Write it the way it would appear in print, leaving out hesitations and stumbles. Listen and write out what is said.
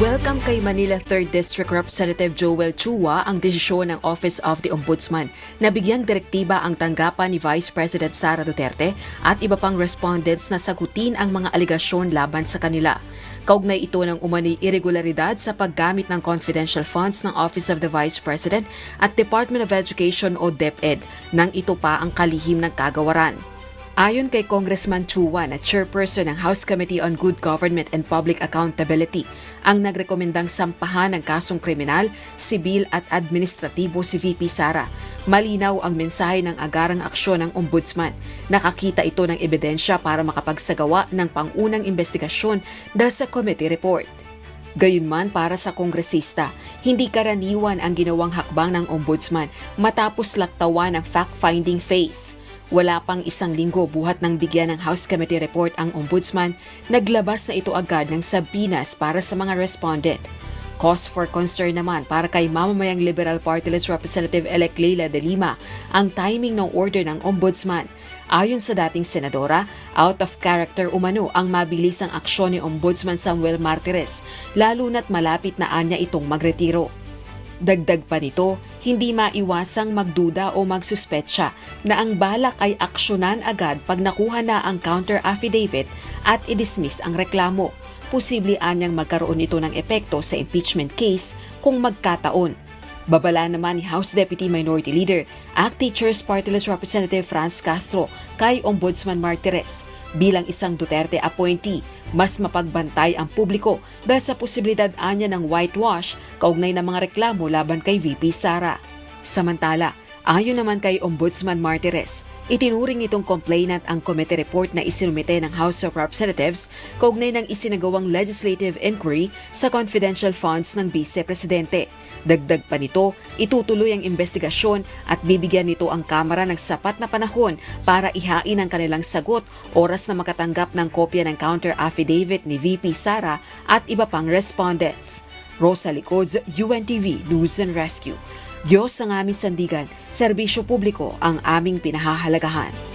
Welcome kay Manila 3rd District Representative Joel Chua ang desisyon ng Office of the Ombudsman na bigyang direktiba ang tanggapan ni Vice President Sara Duterte at iba pang respondents na sagutin ang mga aligasyon laban sa kanila. Kaugnay ito ng umano'y irregularidad sa paggamit ng confidential funds ng Office of the Vice President at Department of Education o DepEd nang ito pa ang kalihim ng kagawaran. Ayon kay Congressman Chua na chairperson ng House Committee on Good Government and Public Accountability, ang nagrekomendang sampahan ng kasong kriminal, sibil at administratibo si VP Sara. Malinaw ang mensahe ng agarang aksyon ng Ombudsman. Nakakita ito ng ebidensya para makapagsagawa ng pangunang investigasyon dahil sa committee report. Gayunman para sa kongresista, hindi karaniwan ang ginawang hakbang ng Ombudsman matapos laktawan ng fact-finding phase. Wala pang isang linggo buhat ng bigyan ng House Committee report ang Ombudsman, naglabas na ito agad ng sabinas para sa mga respondent. Cause for concern naman para kay mamamayang Liberal Party List Representative-elect Leila de Lima ang timing ng order ng Ombudsman. Ayon sa dating senadora, out of character umano ang mabilisang aksyon ni Ombudsman Samuel Martires, lalo na't malapit na anya itong magretiro. Dagdag pa nito, hindi maiwasang magduda o magsuspetsya na ang balak ay aksyonan agad pag nakuha na ang counter affidavit at i-dismiss ang reklamo. Posible anyang magkaroon ito ng epekto sa impeachment case kung magkataon. Babala naman ni House Deputy Minority Leader, ACT Teachers Party List Representative Franz Castro kay Ombudsman Martires. Bilang isang Duterte appointee, mas mapagbantay ang publiko dahil sa posibilidad anya ng whitewash kaugnay ng mga reklamo laban kay VP Sara. Samantala, ayon naman kay Ombudsman Martires, itinuring nitong complainant ang committee report na isinumite ng House of Representatives kaugnay ng isinagawang legislative inquiry sa confidential funds ng Vice Presidente. Dagdag pa nito, itutuloy ang investigasyon at bibigyan nito ang Kamara ng sapat na panahon para ihain ang kanilang sagot oras na makatanggap ng kopya ng counter affidavit ni VP Sara at iba pang respondents. Rosa Licods, UNTV News and Rescue. Diyos ang aming sandigan, serbisyo publiko ang aming pinahahalagahan.